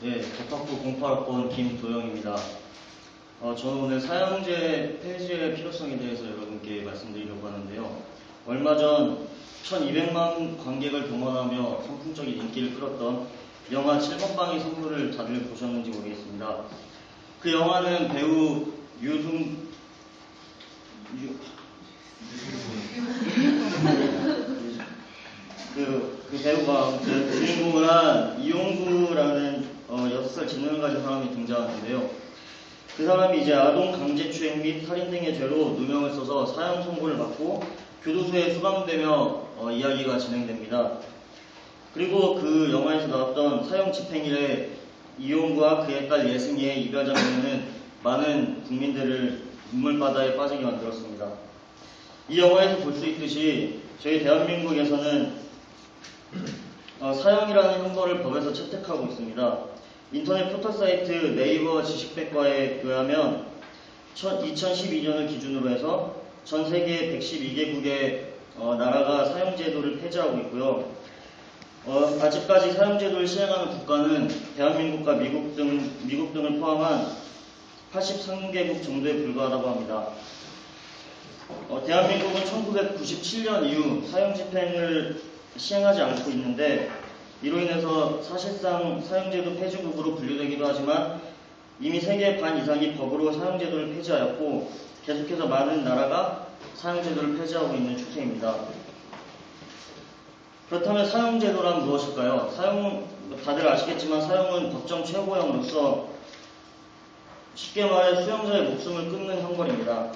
네, 법학부 08학번 김도영입니다. 저는 오늘 사형제 폐지의 필요성에 대해서 여러분께 말씀드리려고 하는데요. 얼마 전 1200만 관객을 동원하며 선풍적인 인기를 끌었던 영화 7번 방의 선물을 다들 보셨는지 모르겠습니다. 그 영화는 배우 그 배우가 주인공을 한 이용구라는 6살 지능을 가진 사람이 등장하는데요. 그 사람이 이제 아동 강제추행 및 살인 등의 죄로 누명을 써서 사형 선고를 받고 교도소에 수감되며 이야기가 진행됩니다. 그리고 그 영화에서 나왔던 사형 집행일에 이용구와 그의 딸 예승이의 이별 장면은 많은 국민들을 눈물바다에 빠지게 만들었습니다. 이 영화에서 볼 수 있듯이 저희 대한민국에서는 사형이라는 형벌을 법에서 채택하고 있습니다. 인터넷 포털 사이트 네이버 지식백과에 의하면 2012년을 기준으로 해서 전 세계 112개국의 나라가 사형제도를 폐지하고 있고요. 아직까지 사형제도를 시행하는 국가는 대한민국과 미국 등을 포함한 83개국 정도에 불과하다고 합니다. 대한민국은 1997년 이후 사형 집행을 시행하지 않고 있는데 이로 인해서 사실상 사형제도 폐지국으로 분류되기도 하지만 이미 세계 반 이상이 법으로 사형제도를 폐지하였고 계속해서 많은 나라가 사형제도를 폐지하고 있는 추세입니다. 그렇다면 사형제도란 무엇일까요? 다들 아시겠지만 사형은 법정 최고형으로서 쉽게 말해 수용자의 목숨을 끊는 형벌입니다.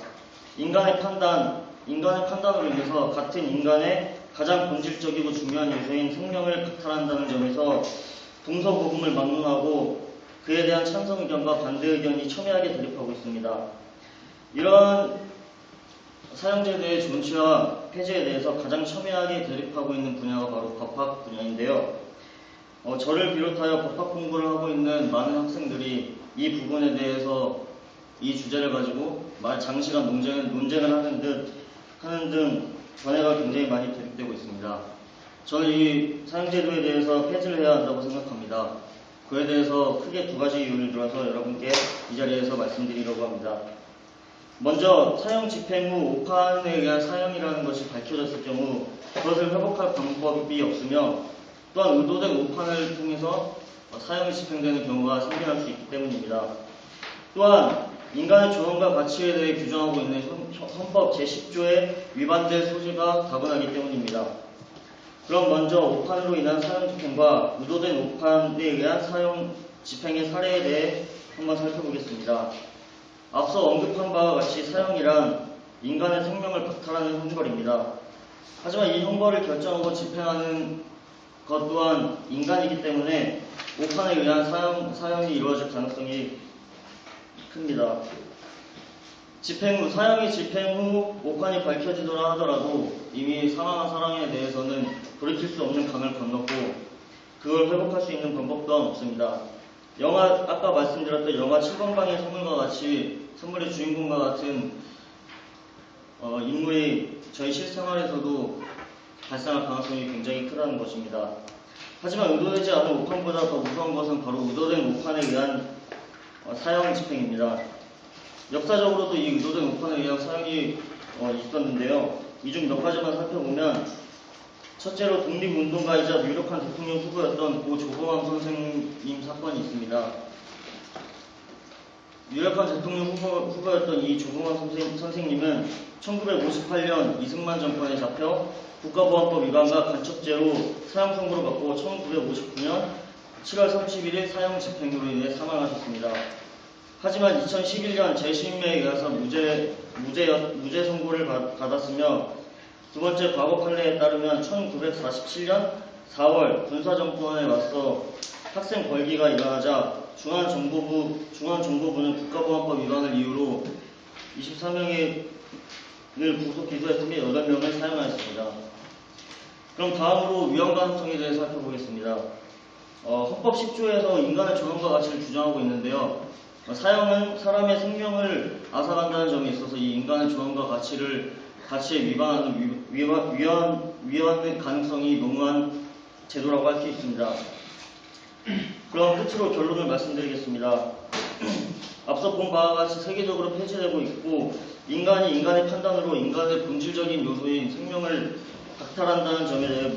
인간의 판단으로 인해서 같은 인간의 가장 본질적이고 중요한 요소인 생명을 박탈한다는 점에서 동서고금을 막론하고 그에 대한 찬성 의견과 반대 의견이 첨예하게 대립하고 있습니다. 이러한 사형제도의 존치와 폐지에 대해서 가장 첨예하게 대립하고 있는 분야가 바로 법학 분야인데요. 저를 비롯하여 법학 공부를 하고 있는 많은 학생들이 이 부분에 대해서 이 주제를 가지고 장시간 논쟁을 하는 등 견해가 굉장히 많이 대립되고 있습니다. 저는 이 사형제도에 대해서 폐지를 해야 한다고 생각합니다. 그에 대해서 크게 두 가지 이유를 들어서 여러분께 이 자리에서 말씀드리려고 합니다. 먼저 사형 집행 후 오판에 의한 사형이라는 것이 밝혀졌을 경우 그것을 회복할 방법이 없으며 또한 의도된 오판을 통해서 사형이 집행되는 경우가 생겨날 수 있기 때문입니다. 또한 인간의 존엄과 가치에 대해 규정하고 있는 헌법 제10조에 위반될 소지가 다분하기 때문입니다. 그럼 먼저 오판으로 인한 사형 집행과 의도된 오판에 의한 사형 집행의 사례에 대해 한번 살펴보겠습니다. 앞서 언급한 바와 같이 사형이란 인간의 생명을 박탈하는 형벌입니다. 하지만 이 형벌을 결정하고 집행하는 것 또한 인간이기 때문에 오판에 의한 사형이 이루어질 가능성이 큽니다. 사형이 집행 후 오판이 밝혀지더라 하더라도 이미 사망한 사람에 대해서는 돌이킬 수 없는 강을 건넜고 그걸 회복할 수 있는 방법 또한 없습니다. 아까 말씀드렸던 영화 7번 방의 선물의 주인공과 같은 인물이 저희 실생활에서도 발생할 가능성이 굉장히 크다는 것입니다. 하지만 의도되지 않은 오판보다 더 무서운 것은 바로 의도된 오판에 의한 사형 집행입니다. 역사적으로도 이 의도된 오판에 의한 사형이 있었는데요. 이 중 몇 가지만 살펴보면 첫째로 독립운동가이자 유력한 대통령 후보였던 고 조봉암 선생님 사건이 있습니다. 유력한 대통령 후보였던 이 조봉암 선생님은 1958년 이승만 정권에 잡혀 국가보안법 위반과 간첩죄로 사형 선고를 받고 1959년 7월 31일 사형 집행으로 인해 사망하셨습니다. 하지만 2011년 재심에 의해서 무죄 선고를 받았으며 두 번째 과거 판례에 따르면 1947년 4월 군사정권에 맞서 학생 벌기가 일어나자 중앙정보부는 국가보안법 위반을 이유로 24명을 구속 기소했으며 8명을 사형하였습니다. 그럼 다음으로 위헌 가능성에 대해 살펴보겠습니다. 헌법 10조에서 인간의 존엄과 가치를 규정하고 있는데요. 사형은 사람의 생명을 앗아간다는 점에 있어서 이 인간의 존엄과 가치에 위반하는 위헌 가능성이 농후한 제도라고 할 수 있습니다. 그럼 끝으로 결론을 말씀드리겠습니다. 앞서 본 바와 같이 세계적으로 폐지되고 있고 인간이 인간의 판단으로 인간의 본질적인 요소인 생명을 박탈한다는 점에 대해